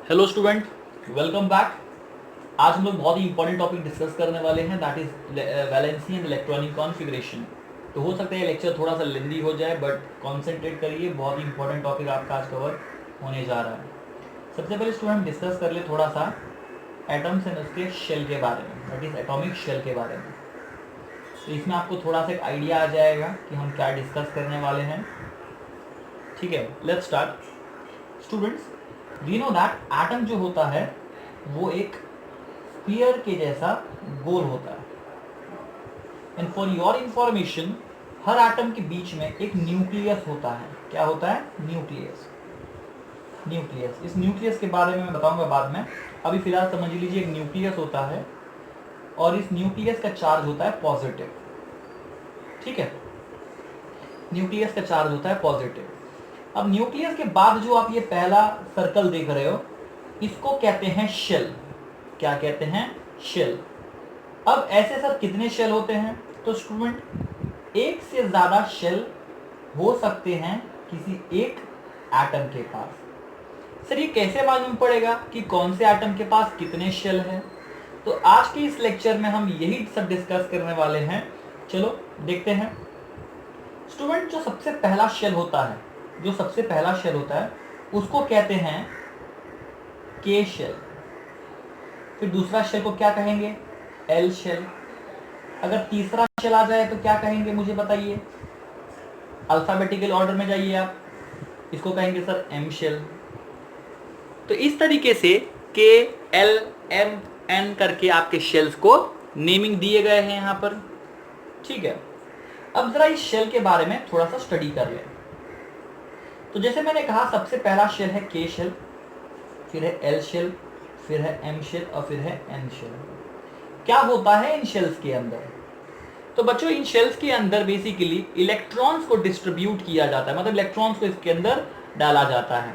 Hello student, welcome back. आज हम लोग बहुत ही इंपॉर्टेंट टॉपिक डिस्कस करने वाले हैं, that is valency and electronic configuration. तो हो सकता है ये लेक्चर थोड़ा सा लेंदी हो जाए, बट कॉन्सेंट्रेट करिए, बहुत ही इंपॉर्टेंट टॉपिक आपका आज कवर होने जा रहा है। सबसे पहले स्टूडेंट डिस्कस कर ले थोड़ा सा एटम्स एंड उसके शेल के बारे में, दैट इज एटॉमिक शेल के बारे में। तो इसमें आपको थोड़ा सा एक आइडिया आ जाएगा कि हम क्या डिस्कस करने वाले हैं। ठीक है, let's start. Students, we know that atom जो होता है वो एक स्फीयर के जैसा गोल होता है। And for your information, her atom के बीच में एक न्यूक्लियस होता है। क्या होता है? न्यूक्लियस। न्यूक्लियस, इस न्यूक्लियस के बारे में मैं बताऊंगा बाद में। अभी फिलहाल समझ लीजिए एक न्यूक्लियस होता है और इस न्यूक्लियस का चार्ज होता है पॉजिटिव। ठीक है, न्यूक्लियस का चार्ज होता है पॉजिटिव। अब न्यूक्लियस के बाद जो आप ये पहला सर्कल देख रहे हो, इसको कहते हैं शेल। क्या कहते हैं? शेल। अब ऐसे सर कितने शेल होते हैं? तो स्टूडेंट, एक से ज्यादा शेल हो सकते हैं किसी एक एटम के पास। सर ये कैसे मालूम पड़ेगा कि कौन से एटम के पास कितने शेल हैं? तो आज के इस लेक्चर में हम यही सब डिस्कस करने वाले हैं। चलो देखते हैं। स्टूडेंट, जो सबसे पहला शेल होता है, उसको कहते हैं के शेल। फिर दूसरा शेल को क्या कहेंगे? L shell. अगर तीसरा शेल आ जाए तो क्या कहेंगे, मुझे बताइए। अल्फाबेटिकल ऑर्डर में जाइए आप, इसको कहेंगे सर एम शेल। तो इस तरीके से के, एल, एम, एन करके आपके शेल्स को नेमिंग दिए गए हैं यहाँ पर। ठीक है, अब जरा इस शेल के बारे में थोड़ा सा स्टडी कर लें। तो जैसे मैंने कहा, सबसे पहला शेल है के शेल, फिर है एल शेल, फिर है एम शेल और फिर है एन शेल। क्या होता है इन शेल्स के अंदर? तो बच्चों, इन शेल्स के अंदर बेसिकली इलेक्ट्रॉन्स को डिस्ट्रीब्यूट किया जाता है, मतलब इलेक्ट्रॉन्स को इसके अंदर डाला जाता है।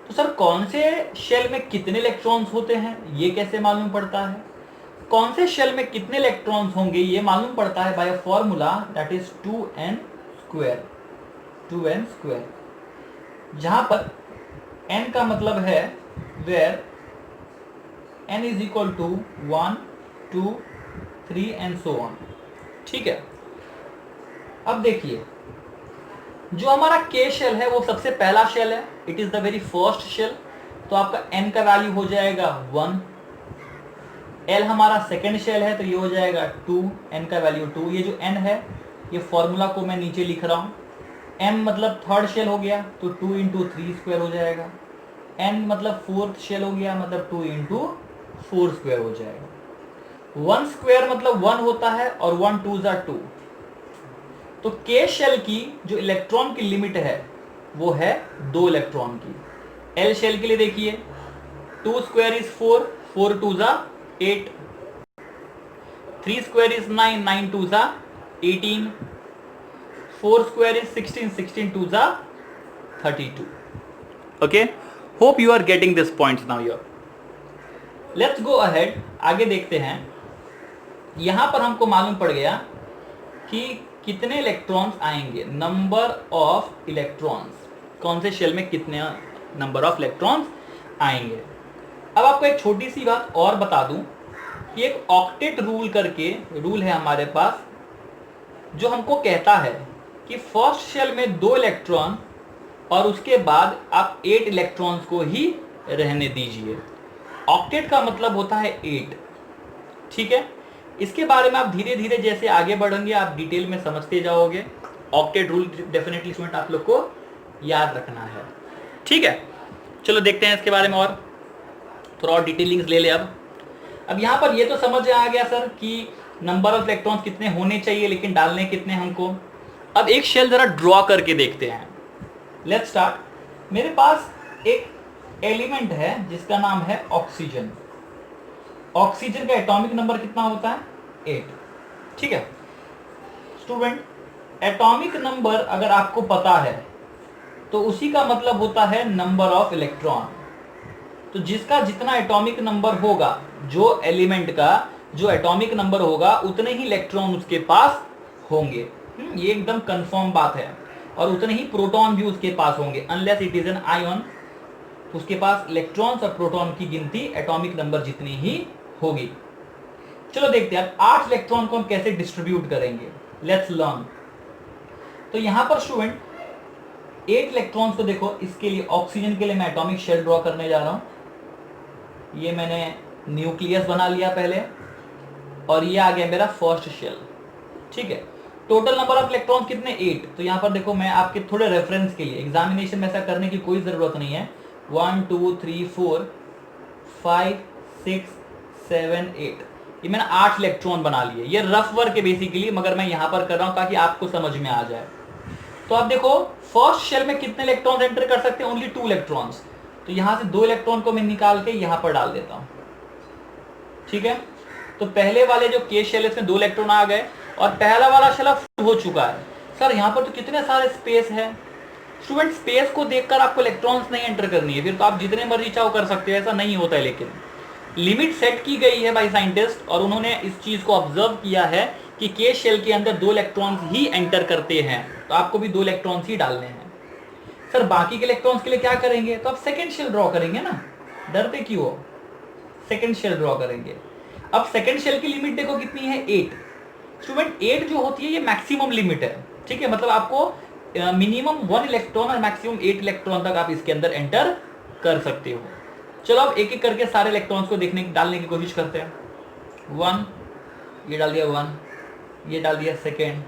तो सर कौन से शेल में कितने इलेक्ट्रॉन्स होते हैं ये कैसे मालूम पड़ता है? कौन से शेल में कितने इलेक्ट्रॉन्स होंगे ये मालूम पड़ता है by a formula, that is 2n square. 2n square, जहां पर n का मतलब है where n is equal to 1, 2, 3 and so on. ठीक है, अब देखिए, जो हमारा के शेल है वो सबसे पहला शेल है, it is the very first shell. तो आपका n का वैल्यू हो जाएगा 1। l हमारा सेकेंड शेल है तो ये हो जाएगा 2, n का वैल्यू 2। ये जो n है, ये फॉर्मूला को मैं नीचे लिख रहा हूँ। m मतलब थर्ड शेल हो गया तो 2 इंटू 3 स्क्वायर हो जाएगा। n मतलब फोर्थ शेल हो गया, मतलब 2 इंटू 4 स्क्वायर हो जाएगा। 1 स्क्वायर मतलब 1 होता है और 1 2 ज़ा 2। तो के शेल की जो इलेक्ट्रॉन की लिमिट है वो है 2 इलेक्ट्रॉन की। एल शेल के लिए देखिए, 2 स्क्वायर इज 4, 4 2 ज़ा 8, 3 स्क्वायर इज 9, 9 2 ज़ा 18, 4 स्क्वायर इज 16, 16 2 ज़ा 32। Okay, hope you are getting this points now your. Let's go ahead, आगे देखते हैं। यहां पर हमको मालूम पड़ गया कि कितने इलेक्ट्रॉन्स आएंगे, नंबर ऑफ इलेक्ट्रॉन्स, कौन से शेल में कितने नंबर ऑफ इलेक्ट्रॉन्स आएंगे। अब आपको एक छोटी सी बात और बता दूं कि एक ऑक्टेट रूल करके रूल है हमारे पास, जो हमको कहता है कि फर्स्ट शेल में 2 इलेक्ट्रॉन और उसके बाद आप 8 इलेक्ट्रॉन्स को ही रहने दीजिए। ऑक्टेट का मतलब होता है 8। ठीक है, इसके बारे में आप धीरे धीरे जैसे आगे बढ़ेंगे आप डिटेल में समझते जाओगे। ऑक्टेट रूल डेफिनेटली स्टूडेंट आप लोग को याद रखना है। ठीक है, चलो देखते हैं इसके बारे में और थोड़ा और डिटेलिंग्स ले ले। अब यहाँ पर ये तो समझ आ गया सर कि नंबर ऑफ इलेक्ट्रॉन्स कितने होने चाहिए, लेकिन डालने कितने हमको। अब एक शेल जरा ड्रॉ करके देखते हैं। Let's start. मेरे पास एक एलिमेंट है जिसका नाम है ऑक्सीजन। ऑक्सीजन का एटॉमिक नंबर कितना होता है? 8। ठीक है स्टूडेंट, एटॉमिक नंबर अगर आपको पता है तो उसी का मतलब होता है नंबर ऑफ इलेक्ट्रॉन। तो जिसका जितना एटॉमिक नंबर होगा, जो एलिमेंट का जो एटॉमिक नंबर होगा, उतने ही इलेक्ट्रॉन उसके पास होंगे। ये एकदम कंफर्म बात है। और उतने ही प्रोटॉन भी उसके पास होंगे, unless it is an ion. तो उसके पास इलेक्ट्रॉन्स और प्रोटॉन की गिनती एटॉमिक नंबर जितनी ही होगी। चलो देखते हैं अब 8 इलेक्ट्रॉन को हम कैसे डिस्ट्रीब्यूट करेंगे। Let's learn. तो यहां पर स्टूडेंट 8 इलेक्ट्रॉन्स को देखो, इसके लिए ऑक्सीजन के लिए मैं एटॉमिक शेल ड्रॉ करने जा रहा हूं। ये मैंने न्यूक्लियस बना लिया पहले, और ये आ गया मेरा फर्स्ट शेल। ठीक है, टोटल नंबर ऑफ इलेक्ट्रॉन्स कितने 8। तो यहां पर देखो मैं आपके थोड़े रेफरेंस के लिए, एग्जामिनेशन में ऐसा करने की कोई जरूरत नहीं है। 1 2 3 4 5 6 7 8, ये मैंने 8 इलेक्ट्रॉन बना लिए। ये रफ वर्क है बेसिकली, मगर मैं यहां पर कर रहा हूं ताकि आपको समझ में आ जाए। तो आप देखो फर्स्ट शेल में कितने इलेक्ट्रॉन्स एंटर कर सकते हैं, ओनली 2 इलेक्ट्रॉन्स। तो यहां से 2 इलेक्ट्रॉन को मैं निकाल के यहां पर डाल देता हूं। ठीक है, तो पहले वाले जो के शेल है इसमें 2 इलेक्ट्रॉन आ गए, और पहला वाला शेल फुल हो चुका है। सर यहां पर तो कितने सारे स्पेस है। स्टूडेंट स्पेस को देखकर आपको इलेक्ट्रॉन्स नहीं एंटर करनी है, फिर तो आप जितने मर्जी चाहो कर सकते हो, ऐसा नहीं होता है। लेकिन लिमिट सेट की गई है बाय साइंटिस्ट, और उन्होंने इस चीज को ऑब्जर्व किया है कि के शेल के अंदर 2 इलेक्ट्रॉन्स ही एंटर करते हैं, तो आपको भी 2 इलेक्ट्रॉन्स ही डालने हैं। सर बाकी के इलेक्ट्रॉन्स के लिए क्या करेंगे, तो आप सेकेंड शेल ड्रॉ करेंगे ना, डरते क्यों हो, सेकेंड शेल ड्रॉ करेंगे। अब सेकेंड शेल की लिमिट देखो कितनी है, 8। स्टूडेंट 8 जो होती है ये मैक्सिमम लिमिट है। ठीक है, मतलब आपको मिनिमम 1 इलेक्ट्रॉन और मैक्सिमम 8 इलेक्ट्रॉन तक आप इसके अंदर एंटर कर सकते हो। चलो अब एक एक करके सारे इलेक्ट्रॉन्स को डालने की कोशिश करते हैं। 1, ये डाल दिया 1, ये डाल दिया सेकेंड,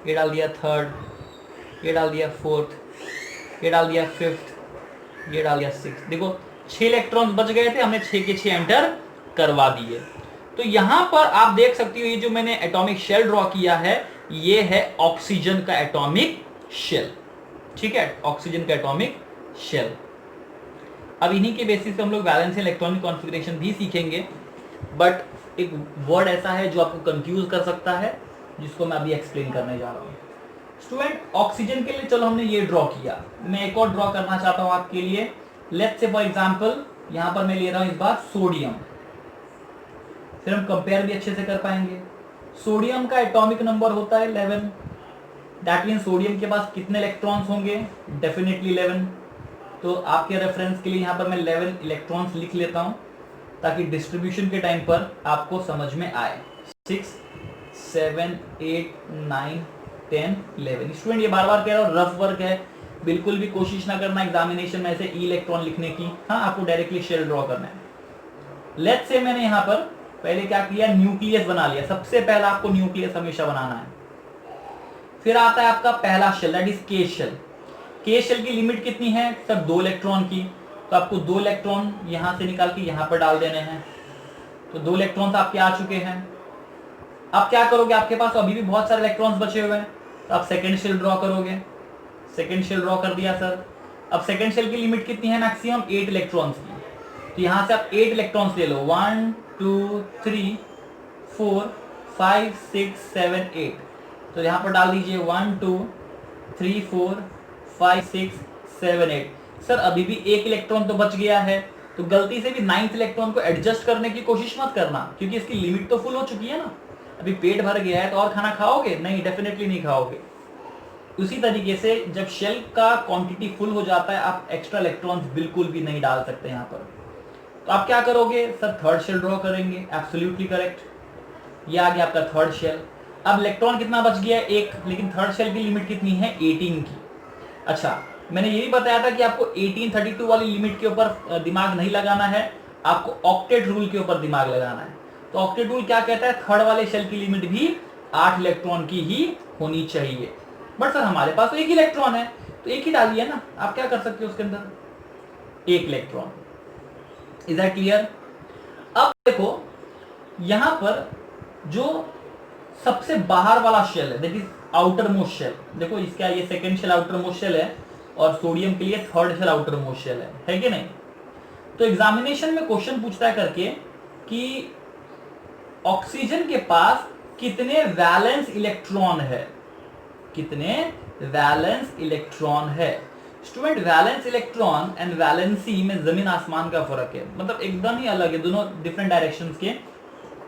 ये डाल दिया थर्ड, ये डाल दिया फोर्थ, ये डाल दिया फिफ्थ, ये डाल दिया सिक्स। देखो 6 इलेक्ट्रॉन्स बच गए थे, हमने 6 के 6 एंटर करवा दिए। तो यहां पर आप देख सकते हो ये जो मैंने एटॉमिक शेल ड्रॉ किया है ये है ऑक्सीजन का एटॉमिक शेल। ठीक है, ऑक्सीजन का एटॉमिक शेल। अब इन्हीं के बेसिस पे हम लोग वैलेंसी इलेक्ट्रॉनिक कॉन्फ़िगरेशन भी सीखेंगे, बट एक वर्ड ऐसा है जो आपको कंफ्यूज कर सकता है, जिसको मैं अभी एक्सप्लेन करने जा रहा हूँ। स्टूडेंट ऑक्सीजन के लिए चलो हमने ये ड्रॉ किया, मैं एक और ड्रॉ करना चाहता हूँ आपके लिए। लेट्स से फॉर एग्जांपल यहां पर मैं ले रहा हूं इस बार सोडियम, फिर हम कंपेयर भी अच्छे से कर पाएंगे। सोडियम का एटॉमिक नंबर होता है 11, दैट मीन सोडियम के पास कितने इलेक्ट्रॉन्स होंगे, डेफिनेटली 11। तो आपके रेफरेंस के लिए यहां पर मैं 11 इलेक्ट्रॉन्स लिख लेता हूं ताकि डिस्ट्रीब्यूशन के टाइम पर आपको समझ में आए। 6 7 8 9 10 11। स्टूडेंट ये बार बार कह रहा हूं रफ वर्क है, बिल्कुल भी कोशिश ना करना एग्जामिनेशन में ऐसे ई इलेक्ट्रॉन लिखने की। हाँ, आपको डायरेक्टली शेल ड्रॉ करना है। लेट्स से मैंने यहां पर पहले क्या किया, न्यूक्लियस बना लिया। सबसे पहला आपको न्यूक्लियस हमेशा बनाना है। फिर आता है आपका पहला शेल, दैट इज के शेल। के शेल की लिमिट कितनी है सर, 2 इलेक्ट्रॉन की। तो आपको 2 इलेक्ट्रॉन यहां से निकाल के यहां पर डाल देने हैं। तो 2 इलेक्ट्रॉन्स आपके आ चुके हैं। अब क्या करोगे, आपके पास अभी भी बहुत सारे इलेक्ट्रॉन्स बचे हुए हैं, तो आप सेकेंड शेल ड्रॉ करोगे। सेकेंड शेल ड्रॉ कर दिया सर। अब सेकेंड शेल की लिमिट कितनी है, मैक्सिमम 8 इलेक्ट्रॉन्स की। तो यहां से आप 8 इलेक्ट्रॉन्स ले लो, 1 2 3 4 5 6 7 8। तो यहां पर डाल दीजिए 1 2 3 4 5 6 7 8। सर अभी भी 1 इलेक्ट्रॉन तो बच गया है, तो गलती से भी 9th इलेक्ट्रॉन को एडजस्ट करने की कोशिश मत करना, क्योंकि इसकी लिमिट तो फुल हो चुकी है ना। अभी पेट भर गया है तो और खाना खाओगे, नहीं, डेफिनेटली नहीं खाओगे। उसी तरीके से जब शेल का क्वांटिटी फुल हो जाता है, आप एक्स्ट्रा इलेक्ट्रॉन्स बिल्कुल भी नहीं डाल सकते यहाँ पर। तो आप क्या करोगे सर, थर्ड शेल ड्रॉ करेंगे। एब्सोल्युटली करेक्ट, ये आ गया आपका थर्ड शेल। अब इलेक्ट्रॉन कितना बच गया, 1, लेकिन थर्ड शेल की लिमिट कितनी है, 18 की। अच्छा, मैंने ये भी बताया था कि आपको 1832 वाली लिमिट के ऊपर दिमाग नहीं लगाना है, आपको ऑक्टेट रूल के ऊपर दिमाग लगाना है। तो ऑक्टेट रूल क्या कहता है, थर्ड वाले शेल की लिमिट भी 8 इलेक्ट्रॉन की ही होनी चाहिए। बट सर हमारे पास तो 1 इलेक्ट्रॉन है, तो 1 ही डालिए ना, आप क्या कर सकते हो उसके अंदर, 1 इलेक्ट्रॉन। Is that clear. अब देखो यहां पर जो सबसे बाहर वाला शेल है, that is outermost shell. देखो इसका ये second shell outermost shell है, और सोडियम के लिए third shell outermost shell है कि नहीं। तो एग्जामिनेशन में क्वेश्चन पूछता है करके कि ऑक्सीजन के पास कितने वैलेंस इलेक्ट्रॉन है, कितने वैलेंस इलेक्ट्रॉन है। Student valence electron and valency में जमीन आसमान का फर्क है, मतलब एकदम ही अलग है, दोनों डिफरेंट डायरेक्शंस के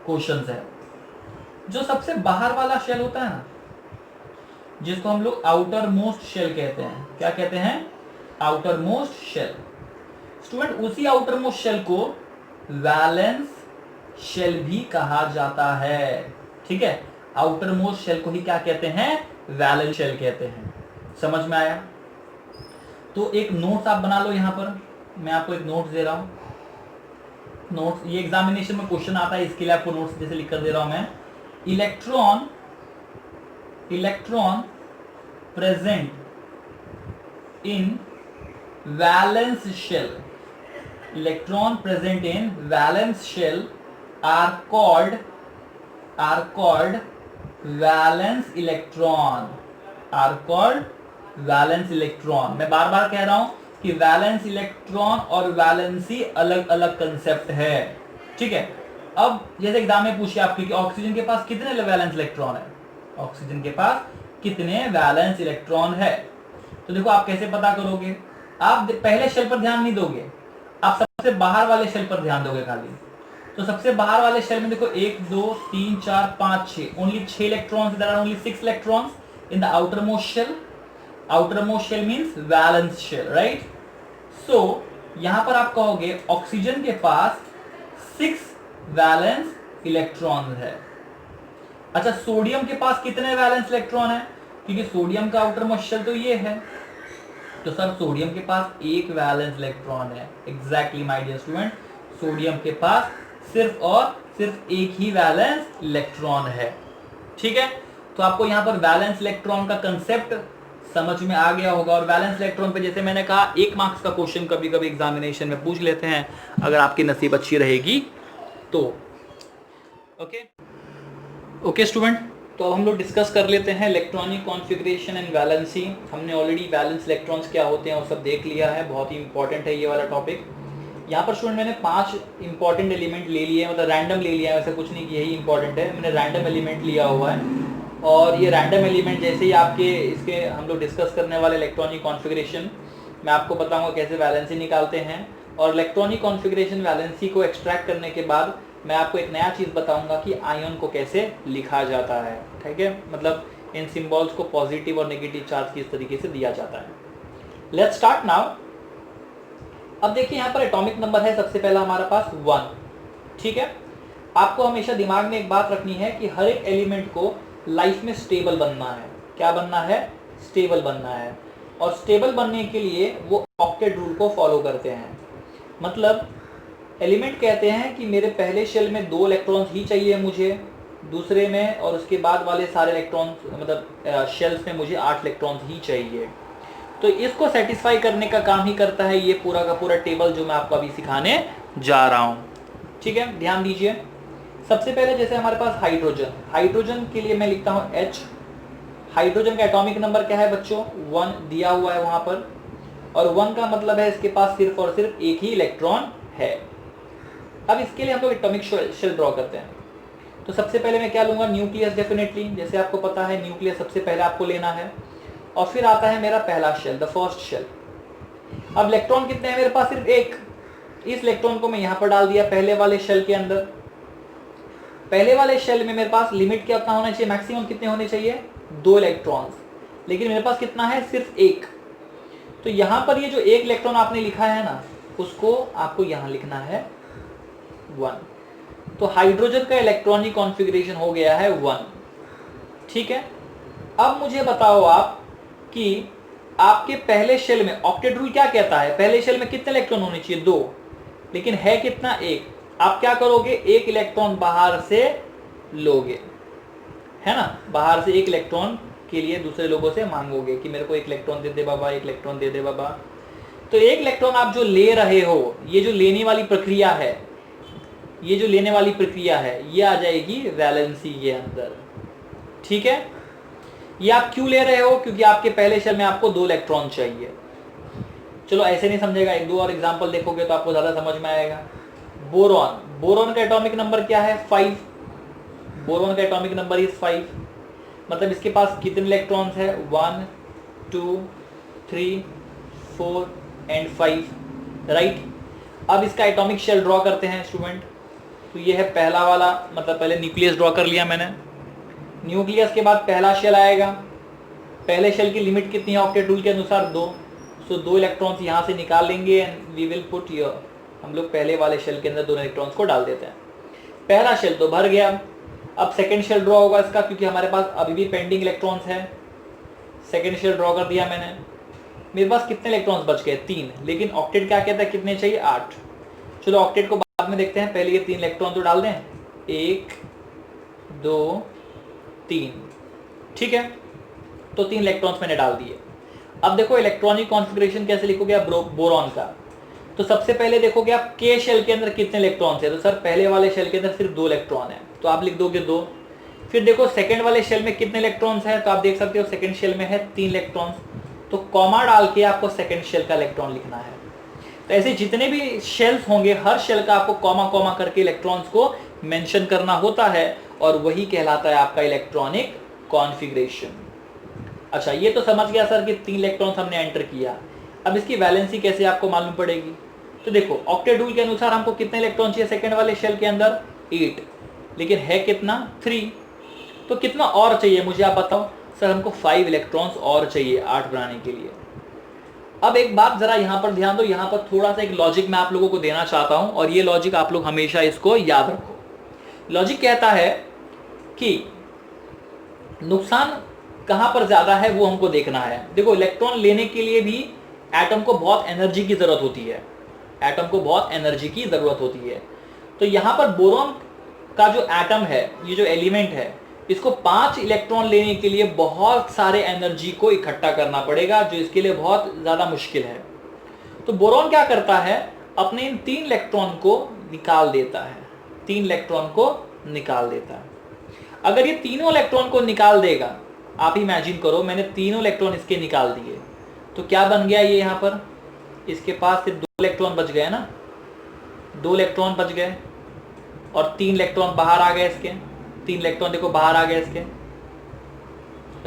क्वेश्चंस है। जो सबसे बाहर वाला शेल होता है ना, जिसको हम लोग आउटर मोस्ट शेल कहते हैं, क्या कहते हैं, आउटर मोस्ट शेल। स्टूडेंट उसी आउटर मोस्ट शेल को वैलेंस शेल भी कहा जाता है। ठीक है, आउटर मोस्ट शेल को ही क्या कहते हैं, वैलेंस शेल कहते हैं। समझ में आया? तो एक नोट्स आप बना लो, यहां पर मैं आपको एक नोट्स दे रहा हूं। नोट्स ये एग्जामिनेशन में क्वेश्चन आता है, इसके लिए आपको नोट्स जैसे लिख कर दे रहा हूं मैं। Electron present in valence shell, electron present in valence shell are called valence electron, are called valence electron. मैं बार बार कह रहा हूं कि वैलेंस इलेक्ट्रॉन और वैलेंसी अलग अलग कंसेप्ट है। ठीक है, अब जैसे एग्जाम में पूछिए आपके कि ऑक्सीजन के पास कितने वैलेंस इलेक्ट्रॉन है, ऑक्सीजन के पास कितने वैलेंस इलेक्ट्रॉन है। तो देखो आप कैसे पता करोगे, आप पहले शेल पर ध्यान नहीं दोगे, आप सबसे बाहर वाले शेल पर ध्यान दोगे खाली। तो सबसे बाहर वाले शेल में देखो 1 2 3 4 5 6, only 6 electrons, there are only 6 electrons in the outermost shell. Outermost shell means valence shell, right? So यहां पर आप कहोगे ऑक्सीजन के पास 6 वैलेंस इलेक्ट्रॉन है। अच्छा, सोडियम के पास कितने वैलेंस इलेक्ट्रॉन है? क्योंकि सोडियम का आउटर मोस्ट शेल तो ये है, तो सर सोडियम के पास 1 वैलेंस इलेक्ट्रॉन है। Exactly my dear student, sodium के पास सिर्फ और सिर्फ एक ही वैलेंस इलेक्ट्रॉन है। ठीक है, तो आपको यहां पर वैलेंस इलेक्ट्रॉन का कंसेप्ट समझ में आ गया होगा। और वैलेंस इलेक्ट्रॉन पे जैसे मैंने कहा 1 मार्क्स का क्वेश्चन कभी कभी एग्जामिनेशन में पूछ लेते हैं, अगर आपकी नसीब अच्छी रहेगी तो। ओके स्टूडेंट, तो अब हम लोग डिस्कस कर लेते हैं इलेक्ट्रॉनिक कॉन्फ़िगरेशन एंड वैलेंसी। हमने ऑलरेडी वैलेंस इलेक्ट्रॉन्स क्या होते हैं वो सब देख लिया है, बहुत ही इंपॉर्टेंट है ये वाला टॉपिक। यहाँ पर स्टूडेंट मैंने 5 इंपॉर्टेंट एलिमेंट ले लिए हैं, मतलब रैंडम ले लिया है, वैसे कुछ नहीं कि यही इंपॉर्टेंट है, मैंने रैंडम एलिमेंट लिया हुआ है। और ये रैंडम एलिमेंट जैसे ही आपके इसके हम लोग डिस्कस करने वाले इलेक्ट्रॉनिक कॉन्फ़िगरेशन, मैं आपको बताऊंगा कैसे वैलेंसी निकालते हैं। और इलेक्ट्रॉनिक कॉन्फ़िगरेशन वैलेंसी को एक्सट्रैक्ट करने के बाद मैं आपको एक नया चीज़ बताऊंगा कि आयन को कैसे लिखा जाता है। ठीक है, मतलब इन सिंबल्स को पॉजिटिव और नेगेटिव चार्ज किस तरीके से दिया जाता है। Let's start now. अब देखिए यहाँ पर एटॉमिक नंबर है सबसे पहला हमारे पास 1। ठीक है, आपको हमेशा दिमाग में एक बात रखनी है कि हर एक एलिमेंट को लाइफ में स्टेबल बनना है। क्या बनना है? स्टेबल बनना है। और स्टेबल बनने के लिए वो ऑक्टेट रूल को फॉलो करते हैं। मतलब एलिमेंट कहते हैं कि मेरे पहले शेल में 2 इलेक्ट्रॉन्स ही चाहिए मुझे, दूसरे में और उसके बाद वाले सारे इलेक्ट्रॉन्स मतलब शेल्स में मुझे 8 इलेक्ट्रॉन्स ही चाहिए। तो इसको सेटिस्फाई करने का काम ही करता है ये पूरा का पूरा टेबल जो मैं आपको अभी सिखाने जा रहा हूँ। ठीक है, ध्यान दीजिए। सबसे पहले जैसे हमारे पास हाइड्रोजन, हाइड्रोजन के लिए मैं लिखता हूँ H। हाइड्रोजन का एटॉमिक नंबर क्या है बच्चों? 1 दिया हुआ है वहां पर। और 1 का मतलब है इसके पास सिर्फ और सिर्फ एक ही इलेक्ट्रॉन है। अब इसके लिए हम लोग एटॉमिक शेल ड्रॉ करते हैं। तो सबसे पहले मैं क्या लूंगा? न्यूक्लियस। डेफिनेटली जैसे आपको पता है न्यूक्लियस सबसे पहले आपको लेना है। और फिर आता है मेरा पहला शेल, द फर्स्ट शेल। अब इलेक्ट्रॉन कितने हैं मेरे पास? सिर्फ एक। इस इलेक्ट्रॉन को मैं यहाँ पर डाल दिया पहले वाले शेल के अंदर। पहले वाले शेल में मेरे पास लिमिट क्या होना चाहिए? मैक्सिमम कितने होने चाहिए? 2 इलेक्ट्रॉन्स। लेकिन मेरे पास कितना है? सिर्फ एक। तो यहाँ पर ये जो एक इलेक्ट्रॉन आपने लिखा है ना, उसको आपको यहाँ लिखना है 1। तो हाइड्रोजन का इलेक्ट्रॉनिक कॉन्फ़िगरेशन हो गया है 1। ठीक है, अब मुझे बताओ आप कि आपके पहले शेल में ऑक्टेट रूल क्या कहता है? पहले शेल में कितने इलेक्ट्रॉन होने चाहिए? 2, लेकिन है कितना? 1। आप क्या करोगे? 1 इलेक्ट्रॉन बाहर से लोगे, है ना? बाहर से 1 इलेक्ट्रॉन के लिए दूसरे लोगों से मांगोगे कि मेरे को 1 इलेक्ट्रॉन दे दे बाबा, 1 इलेक्ट्रॉन दे दे बाबा। तो 1 इलेक्ट्रॉन आप जो ले रहे हो, ये जो लेने वाली प्रक्रिया है, ये जो लेने वाली प्रक्रिया है, ये आ जाएगी वैलेंसी के अंदर। ठीक है, ये आप क्यों ले रहे हो? क्योंकि आपके पहले शेल में आपको 2 इलेक्ट्रॉन चाहिए। चलो ऐसे नहीं समझेगा, 1-2 और एग्जांपल देखोगे तो आपको ज्यादा समझ में आएगा। बोरॉन, बोरॉन का एटॉमिक नंबर क्या है? 5। बोरॉन का एटॉमिक नंबर इज 5। मतलब इसके पास कितने इलेक्ट्रॉन्स है? 1 2 3 4 एंड 5, राइट? अब इसका एटॉमिक शेल ड्रॉ करते हैं स्टूडेंट। तो ये है पहला वाला, मतलब पहले न्यूक्लियस ड्रॉ कर लिया मैंने। न्यूक्लियस के बाद पहला शेल आएगा। पहले शेल की लिमिट कितनी है ऑक्टेट रूल के अनुसार? 2। सो 2 इलेक्ट्रॉन्स यहाँ से निकाल लेंगे and we will put your, हम लोग पहले वाले शेल के अंदर दोनों इलेक्ट्रॉन्स को डाल देते हैं। पहला शेल तो भर गया, अब सेकेंड शेल ड्रॉ होगा इसका, क्योंकि हमारे पास अभी भी पेंडिंग इलेक्ट्रॉन्स है। सेकेंड शेल ड्रॉ कर दिया मैंने, मेरे पास कितने इलेक्ट्रॉन्स बच गए? 3, लेकिन ऑक्टेट क्या कहता है कितने चाहिए? 8। चलो ऑक्टेट को बाद में देखते हैं, पहले ये 3 इलेक्ट्रॉन तो डाल दें, 1 2 3, ठीक है। तो 3 इलेक्ट्रॉन्स मैंने डाल दिए। अब देखो इलेक्ट्रॉनिक कॉन्फ़िगरेशन कैसे लिखोगे आप बोरॉन का। तो सबसे पहले देखोगे आप के शेल के अंदर कितने इलेक्ट्रॉन्स है, तो सर पहले वाले शेल के अंदर सिर्फ 2 इलेक्ट्रॉन है, तो आप लिख दोगे 2। फिर देखो सेकंड वाले शेल में कितने इलेक्ट्रॉन्स है, तो आप देख सकते हो सेकंड शेल में है 3 इलेक्ट्रॉन्स, तो कॉमा डाल के आपको सेकंड शेल का इलेक्ट्रॉन लिखना है। तो ऐसे जितने भी शेल्स होंगे हर शेल का आपको कॉमा कॉमा करके इलेक्ट्रॉन्स को मेंशन करना होता है, और वही कहलाता है आपका इलेक्ट्रॉनिक कॉन्फ़िगरेशन। अच्छा, ये तो समझ गया सर कि 3 इलेक्ट्रॉन्स हमने एंटर किया। अब इसकी वैलेंसी कैसे आपको मालूम पड़ेगी? तो देखो ऑक्टेट रूल के अनुसार हमको कितने इलेक्ट्रॉन चाहिए सेकंड वाले शेल के अंदर? 8, लेकिन है कितना? 3। तो कितना और चाहिए मुझे आप बताओ? सर हमको 5 इलेक्ट्रॉन्स और चाहिए 8 बनाने के लिए। अब एक बात जरा यहाँ पर ध्यान दो, यहाँ पर थोड़ा सा एक लॉजिक मैं आप लोगों को देना चाहता हूँ, और ये लॉजिक आप लोग हमेशा इसको याद रखो। लॉजिक कहता है कि नुकसान कहाँ पर ज़्यादा है वो हमको देखना है। देखो इलेक्ट्रॉन लेने के लिए भी एटम को बहुत एनर्जी की ज़रूरत होती है, एटम को बहुत एनर्जी की ज़रूरत होती है। तो यहाँ पर बोरॉन का जो एटम है, ये जो एलिमेंट है, इसको 5 इलेक्ट्रॉन लेने के लिए बहुत सारे एनर्जी को इकट्ठा करना पड़ेगा, जो इसके लिए बहुत ज़्यादा मुश्किल है। तो बोरॉन क्या करता है, अपने इन 3 इलेक्ट्रॉन को निकाल देता है, 3 इलेक्ट्रॉन को निकाल देता है। अगर ये तीनों इलेक्ट्रॉन को निकाल देगा, आप इमेजिन करो मैंने तीनों इलेक्ट्रॉन इसके निकाल दिए, तो क्या बन गया ये यहाँ पर? इसके पास सिर्फ 2 इलेक्ट्रॉन बच गए ना, 2 इलेक्ट्रॉन बच गए, और 3 इलेक्ट्रॉन बाहर आ गए इसके। 3 इलेक्ट्रॉन देखो बाहर आ गए इसके,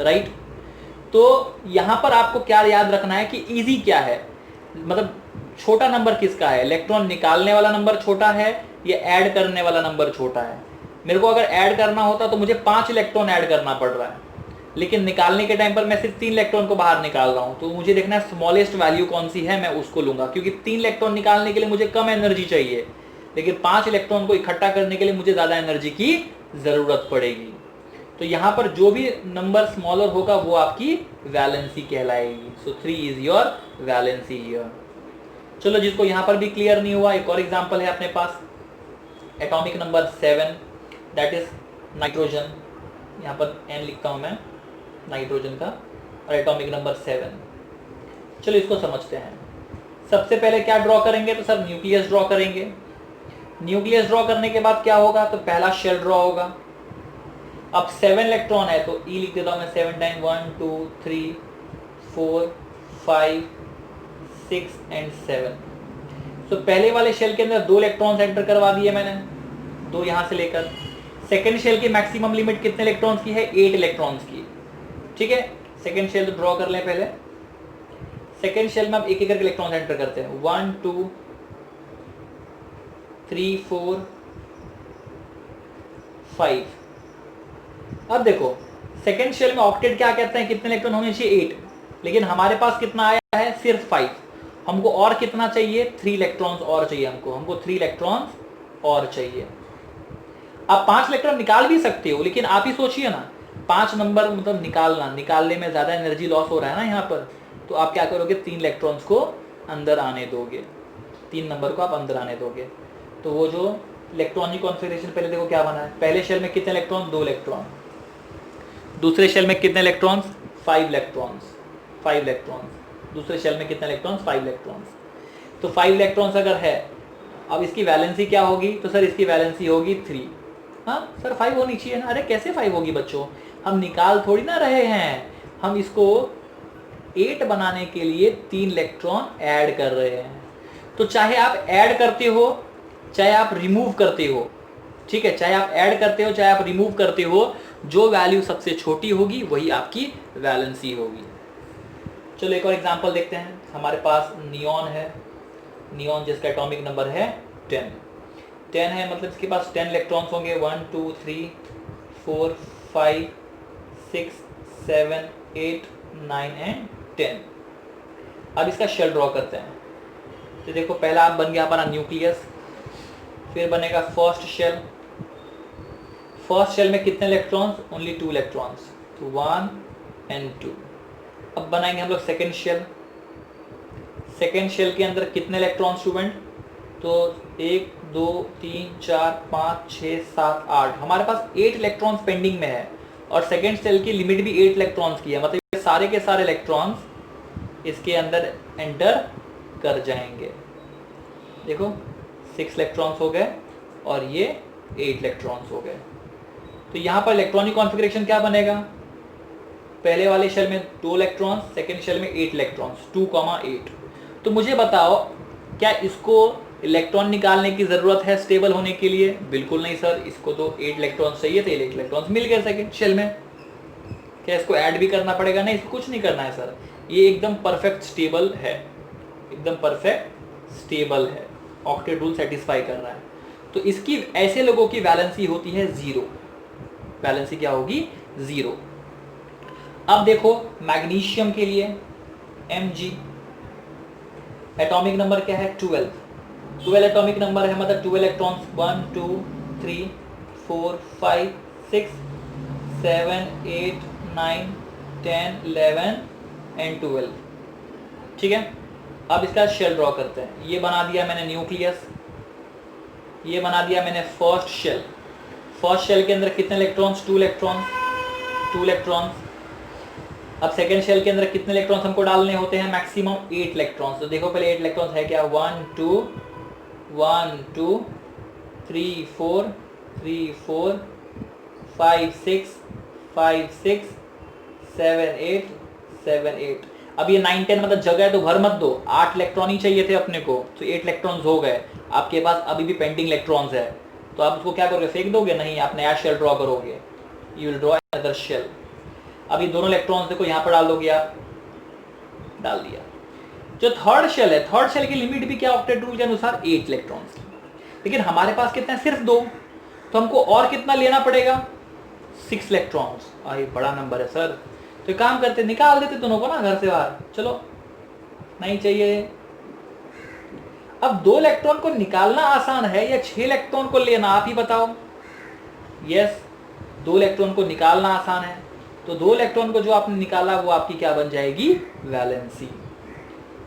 राइट। तो यहाँ पर आपको क्या याद रखना है कि इजी क्या है, मतलब छोटा नंबर किसका है? इलेक्ट्रॉन निकालने वाला नंबर छोटा है या ऐड करने वाला नंबर छोटा है? मेरे को अगर ऐड करना होता तो मुझे 5 इलेक्ट्रॉन ऐड करना पड़ रहा है, लेकिन निकालने के टाइम पर मैं सिर्फ 3 इलेक्ट्रॉन को बाहर निकाल रहा हूं। तो मुझे देखना है स्मॉलेस्ट वैल्यू कौन सी है, मैं उसको लूंगा, क्योंकि 3 इलेक्ट्रॉन निकालने के लिए मुझे कम एनर्जी चाहिए, लेकिन 5 इलेक्ट्रॉन को इकट्ठा करने के लिए मुझे ज्यादा एनर्जी की जरूरत पड़ेगी। तो यहाँ पर जो भी नंबर स्मॉलर होगा वो आपकी वैलेंसी कहलाएगी। So 3 is your valency here. चलो, जिसको यहाँ पर भी क्लियर नहीं हुआ, एक और एग्जाम्पल है अपने पास, atomic number 7, that is nitrogen. यहाँ पर N लिखता हूँ मैं नाइट्रोजन का, और एटॉमिक नंबर 7। चलो इसको समझते हैं। सबसे पहले क्या ड्रॉ करेंगे? तो सर न्यूक्लियस ड्रॉ करेंगे। न्यूक्लियस ड्रॉ करने के बाद क्या होगा? तो पहला शेल ड्रॉ होगा। अब 7 इलेक्ट्रॉन है, तो E लिख देता हूँ मैं 7 टाइम, 1 2 3 4 5 6 एंड 7। तो पहले वाले शेल के अंदर 2 इलेक्ट्रॉन्स एंटर करवा दिए मैंने, 2 यहाँ से लेकर। सेकेंड शेल की मैक्सिमम लिमिट कितने इलेक्ट्रॉन्स की है? 8 इलेक्ट्रॉन्स की, ठीक है। सेकेंड शेल तो ड्रॉ कर लें पहले। सेकेंड शेल में अब एक एक करके इलेक्ट्रॉन एंटर करते हैं, 1 2 3 4 5। अब देखो सेकेंड शेल में ऑक्टेट क्या कहते हैं, कितने इलेक्ट्रॉन होने चाहिए? 8, लेकिन हमारे पास कितना आया है? सिर्फ 5। हमको और कितना चाहिए? 3 इलेक्ट्रॉन्स और चाहिए हमको 3 इलेक्ट्रॉन्स और चाहिए। आप 5 इलेक्ट्रॉन निकाल भी सकते हो, लेकिन आप ही सोचिए ना, 5 नंबर मतलब निकालने में ज्यादा एनर्जी लॉस हो रहा है ना यहाँ पर। तो आप क्या करोगे? 3 इलेक्ट्रॉन्स को अंदर आने दोगे, 3 नंबर को आप अंदर आने दोगे। तो वो जो इलेक्ट्रॉनिक कॉन्फ़िगरेशन पहले देखो क्या बना है। पहले शेल में कितने इलेक्ट्रॉन? 2 इलेक्ट्रॉन। दूसरे शेल में कितने इलेक्ट्रॉन्स? 5 इलेक्ट्रॉन्स। 5 इलेक्ट्रॉन्स। दूसरे शेल में कितने इलेक्ट्रॉन्स? 5 इलेक्ट्रॉन्स। तो 5 इलेक्ट्रॉन्स अगर है, अब इसकी वैलेंसी क्या होगी? तो सर इसकी वैलेंसी होगी 3। हाँ सर 5 होनी चाहिए ना। अरे कैसे 5 होगी बच्चों, हम निकाल थोड़ी ना रहे हैं, हम इसको 8 बनाने के लिए 3 इलेक्ट्रॉन ऐड कर रहे हैं। तो चाहे आप ऐड करते हो चाहे आप रिमूव करते हो, ठीक है, चाहे आप ऐड करते हो चाहे आप रिमूव करते हो, जो वैल्यू सबसे छोटी होगी वही आपकी वैलेंसी होगी। चलो एक और एग्जांपल देखते हैं। हमारे पास नियॉन है, नियॉन जिसका एटॉमिक नंबर है 10 है, मतलब इसके पास 10 इलेक्ट्रॉन्स होंगे, 1 2 3 4 5 6 7 8 9 एंड 10। अब इसका शेल ड्रॉ करते हैं। तो देखो पहला बन गया हमारा न्यूक्लियस, फिर बनेगा फर्स्ट शेल। फर्स्ट शेल में कितने इलेक्ट्रॉन्स? ओनली 2 इलेक्ट्रॉन्स, तो 1 and 2। अब बनाएंगे हम लोग सेकेंड शेल। सेकेंड शेल के अंदर कितने इलेक्ट्रॉन स्टूडेंट? तो 1 2 3 4 5 6 7 8, हमारे पास 8 इलेक्ट्रॉन्स पेंडिंग में है और सेकेंड शेल की लिमिट भी 8 इलेक्ट्रॉन्स की है, मतलब ये सारे के सारे इलेक्ट्रॉन्स इसके अंदर एंटर कर जाएंगे। देखो 6 इलेक्ट्रॉन्स हो गए और ये 8 इलेक्ट्रॉन्स हो गए। तो यहाँ पर इलेक्ट्रॉनिक कॉन्फ़िगरेशन क्या बनेगा? पहले वाले शेल में 2 इलेक्ट्रॉन्स, सेकेंड शेल में 8 इलेक्ट्रॉन्स, 2,8। तो मुझे बताओ क्या इसको इलेक्ट्रॉन निकालने की ज़रूरत है स्टेबल होने के लिए? बिल्कुल नहीं सर, इसको तो 8 इलेक्ट्रॉन्स चाहिए थे, 8 इलेक्ट्रॉन्स मिल गए सेकेंड शेल में। क्या इसको ऐड भी करना पड़ेगा? नहीं, इसको कुछ नहीं करना है सर, ये एकदम परफेक्ट स्टेबल है, एकदम परफेक्ट स्टेबल है, ऑक्टेट रूल सेटिस्फाई कर रहा है। तो इसकी ऐसे लोगों की वैलेंसी होती है 0। वैलेंसी क्या होगी? 0। अब देखो मैग्नीशियम के लिए Mg, एटॉमिक नंबर क्या है? 12 एटॉमिक नंबर है, मतलब 2 इलेक्ट्रॉन्स, 1 2 3 4 5 6 7 8 9 10 11 and 12। ठीक है, अब इसका शेल ड्रॉ करते हैं। ये बना दिया मैंने न्यूक्लियस, ये बना दिया मैंने फर्स्ट शेल। फर्स्ट शेल के अंदर कितने इलेक्ट्रॉन्स? 2 इलेक्ट्रॉन्स। अब सेकेंड शेल के अंदर कितने इलेक्ट्रॉन्स हमको डालने होते हैं? Maximum 8 electrons. तो देखो पहले 8 इलेक्ट्रॉन्स है क्या? 1 2 3 4 3 4 5 6 5 6 7 8 7 8। अब ये 9 10 मतलब जगह है तो भर मत दो, 8 इलेक्ट्रॉन ही चाहिए थे अपने को, तो 8 इलेक्ट्रॉन्स हो गए। आपके पास अभी भी पेंडिंग इलेक्ट्रॉन्स है, तो आप उसको क्या करोगे? फेंक दोगे? नहीं, आप नया शेल ड्रॉ करोगे। You will draw another shell. अब ये दोनों इलेक्ट्रॉन्स देखो यहाँ पर डाल दोगे आप, डाल दिया। जो थर्ड शेल है, थर्ड शेल की लिमिट भी क्या ऑक्टेट रूल के अनुसार? 8 इलेक्ट्रॉन्स की। लेकिन हमारे पास कितना है? सिर्फ 2, तो हमको और कितना लेना पड़ेगा? 6 इलेक्ट्रॉन्स। ये बड़ा नंबर है सर, तो एक काम करते, निकाल देते दोनों को ना घर से बाहर। चलो, नहीं चाहिए। अब 2 इलेक्ट्रॉन को निकालना आसान है या 6 इलेक्ट्रॉन को लेना? आप ही बताओ। यस, 2 इलेक्ट्रॉन को निकालना आसान है, तो 2 इलेक्ट्रॉन को जो आपने निकाला वो आपकी क्या बन जाएगी? वैलेंसी।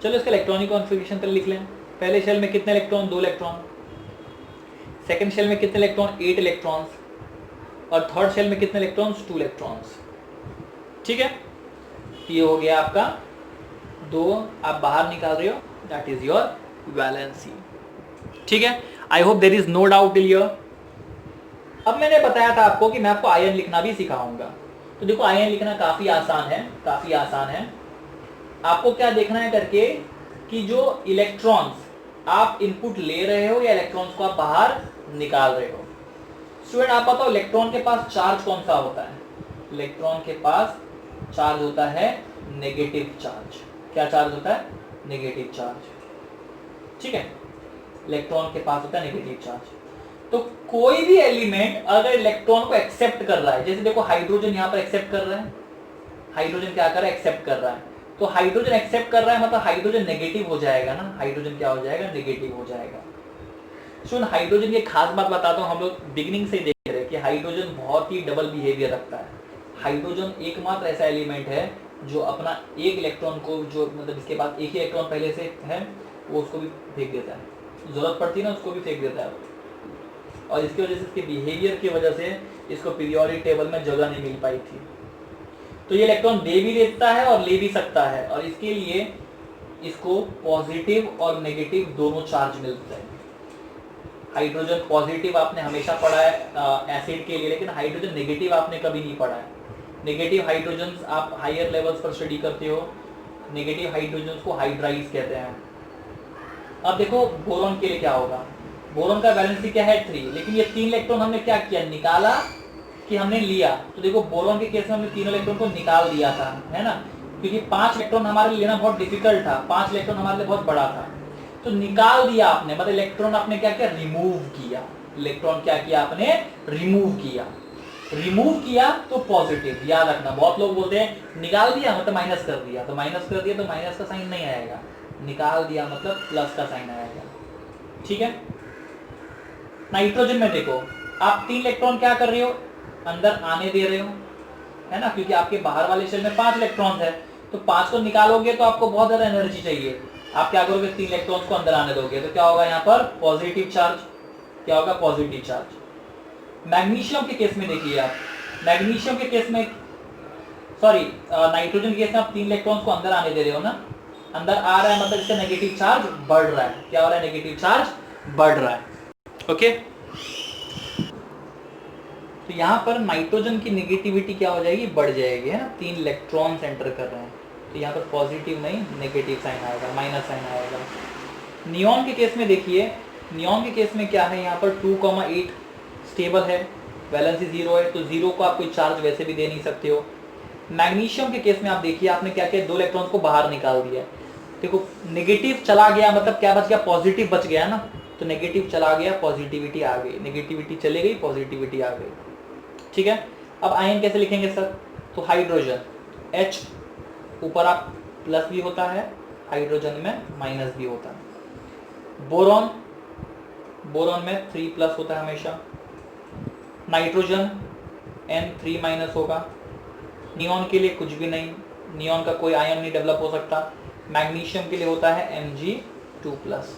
चलो इसका इलेक्ट्रॉनिक कॉन्फ़िगरेशन पर लिख लें। पहले शेल में कितने इलेक्ट्रॉन? 2 इलेक्ट्रॉन। सेकेंड शेल में कितने इलेक्ट्रॉन? 8 इलेक्ट्रॉन्स। और थर्ड शेल में कितने इलेक्ट्रॉन्स? 2 इलेक्ट्रॉन्स। ठीक है, ये हो गया आपका 2, आप बाहर निकाल रहे हो, दैट इज योर वैलेंसी। ठीक है, I hope there is no doubt clear. अब मैंने बताया था आपको कि मैं आपको आयन लिखना भी सिखाऊंगा। तो देखो आयन लिखना काफी आसान है, काफी आसान है। आपको क्या देखना है करके कि जो इलेक्ट्रॉन्स आप इनपुट ले रहे हो या इलेक्ट्रॉन्स को आप बाहर निकाल रहे हो। स्टूडेंट आप बताओ इलेक्ट्रॉन के पास चार्ज कौन सा होता है? इलेक्ट्रॉन के पास चार्ज होता है नेगेटिव चार्ज। क्या चार्ज होता है? Negative charge. ठीक है, इलेक्ट्रॉन के पास होता है नेगेटिव चार्ज। तो कोई भी एलिमेंट अगर इलेक्ट्रॉन को एक्सेप्ट कर रहा है, जैसे देखो हाइड्रोजन यहाँ पर एक्सेप्ट कर रहा है, हाइड्रोजन क्या कर रहा है? एक्सेप्ट कर रहा है। तो हाइड्रोजन एक्सेप्ट कर रहा है मतलब हाइड्रोजन नेगेटिव हो जाएगा ना, हाइड्रोजन क्या हो जाएगा? नेगेटिव हो जाएगा। सुन, हाइड्रोजन की खास बात बताता हूँ, हम लोग बिगिनिंग से देख रहे हैं कि हाइड्रोजन बहुत ही डबल बिहेवियर रखता है। हाइड्रोजन एकमात्र ऐसा एलिमेंट है जो अपना एक इलेक्ट्रॉन को, जो मतलब इसके पास एक ही इलेक्ट्रॉन पहले से है, वो उसको भी फेंक देता है, जरूरत पड़ती है ना उसको भी फेंक देता है। और इसकी वजह से, इसके बिहेवियर की वजह से इसको पीरियोडिक टेबल में जगह नहीं मिल पाई थी। तो ये इलेक्ट्रॉन दे भी देता है और ले भी सकता है, और इसके लिए इसको पॉजिटिव और नेगेटिव दोनों चार्ज मिलते हैं। हाइड्रोजन पॉजिटिव आपने हमेशा पढ़ा है एसिड के लिए, लेकिन हाइड्रोजन नेगेटिव आपने कभी नहीं पढ़ा है। नेगेटिव हाइड्रोजन आप हायर लेवल्स पर स्टडी करते हो, नेगेटिव हाइड्रोजन को हाइड्राइड्स कहते हैं। अब देखो बोरॉन के लिए क्या होगा? बोरॉन का वैलेंसी क्या है? 3, लेकिन ये 3 इलेक्ट्रॉन हमने क्या किया? निकाला कि हमने लिया? तो देखो बोरॉन के केस में हमने 3 इलेक्ट्रॉन को निकाल दिया था, है ना, क्योंकि 5 इलेक्ट्रॉन हमारे लिए लेना बहुत डिफिकल्ट था, 5 इलेक्ट्रॉन हमारे लिए बहुत बड़ा था। तो निकाल दिया आपने, मतलब इलेक्ट्रॉन आपने क्या किया? रिमूव किया। इलेक्ट्रॉन क्या किया आपने? रिमूव किया। रिमूव किया तो पॉजिटिव, याद रखना। बहुत लोग बोलते हैं निकाल दिया मतलब माइनस कर दिया, तो माइनस कर दिया तो माइनस का साइन नहीं आएगा, निकाल दिया मतलब प्लस का साइन आएगा, ठीक है। नाइट्रोजन में देखो, आप 3 इलेक्ट्रॉन क्या कर रहे हो, अंदर आने दे रहे हो, है ना, क्योंकि आपके बाहर वाले शेल में 5 इलेक्ट्रॉन्स है, तो 5 को निकालोगे तो आपको बहुत ज्यादा एनर्जी चाहिए। आप क्या करोगे, 3 इलेक्ट्रॉन्स को अंदर आने दोगे, तो क्या होगा यहाँ पर पॉजिटिव चार्ज, क्या होगा पॉजिटिव चार्ज। मैग्नीशियम के केस में देखिए आप, मैग्नीशियम के केस में, सॉरी नाइट्रोजन के केस में आप 3 इलेक्ट्रॉन्स को अंदर आने दे रहे हो ना, अंदर आ रहा है मतलब इसका नेगेटिव चार्ज बढ़ रहा है, क्या हो रहा है, नेगेटिव चार्ज बढ़ रहा है, ओके। तो यहाँ पर नाइट्रोजन की नेगेटिविटी क्या हो जाएगी, बढ़ जाएगी, है ना, 3 इलेक्ट्रॉन्स एंटर कर रहे हैं, तो यहाँ पर पॉजिटिव नहीं नेगेटिव साइन आएगा, माइनस साइन आएगा। नियॉन के केस में देखिए, नियॉन के केस में क्या है, यहाँ पर 2,8 स्टेबल है, वैलेंसी 0 है, तो 0 को आप कोई चार्ज वैसे भी दे नहीं सकते हो। मैग्नीशियम के केस में आप देखिए, आपने क्या किया, 2 इलेक्ट्रॉन्स को बाहर निकाल दिया, देखो नेगेटिव चला गया मतलब क्या बच गया, पॉजिटिव बच गया ना, तो नेगेटिव चला गया पॉजिटिविटी आ गई, नेगेटिविटी चली गई पॉजिटिविटी आ गई, ठीक है। अब आयन कैसे लिखेंगे सर, तो हाइड्रोजन H ऊपर आप प्लस भी होता है, हाइड्रोजन में माइनस भी होता है। बोरॉन, बोरॉन में 3 प्लस होता है हमेशा। नाइट्रोजन N3 माइनस होगा। नियॉन के लिए कुछ भी नहीं, नियॉन का कोई आयन नहीं डेवलप हो सकता। मैग्नीशियम के लिए होता है Mg2 प्लस।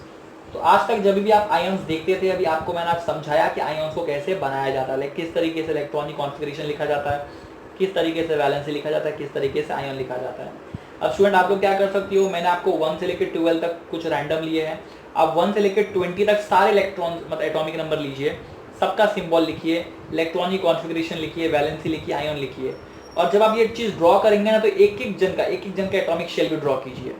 तो आज तक जब भी आप आयन्स देखते थे, अभी आपको मैंने आज समझाया कि आयन्स को कैसे बनाया जाता है, किस तरीके से इलेक्ट्रॉनिक कॉन्फ़िगरेशन लिखा जाता है, किस तरीके से वैलेंसी लिखा जाता है, किस तरीके से आयन लिखा जाता है। अब स्टूडेंट आप लोग क्या कर सकती हो, मैंने आपको 1 से लेकर 12 तक कुछ रैंडम लिए हैं, आप 1 से लेकर 20 तक सारे इलेक्ट्रॉन मतलब एटॉमिक नंबर लीजिए, सबका सिंबल लिखिए, इलेक्ट्रॉनिक कॉन्फ़िगरेशन लिखिए, वैलेंसी लिखिए, आयन लिखिए, और जब आप ये चीज़ ड्रॉ करेंगे ना, तो एक एक जन का एटॉमिक शेल भी ड्रॉ कीजिए,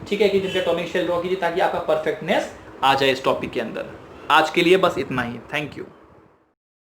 ठीक है, कि जिनका एटॉमिक शेल ड्रॉ कीजिए, ताकि आपका परफेक्टनेस आ जाए इस टॉपिक के अंदर। आज के लिए बस इतना ही, थैंक यू।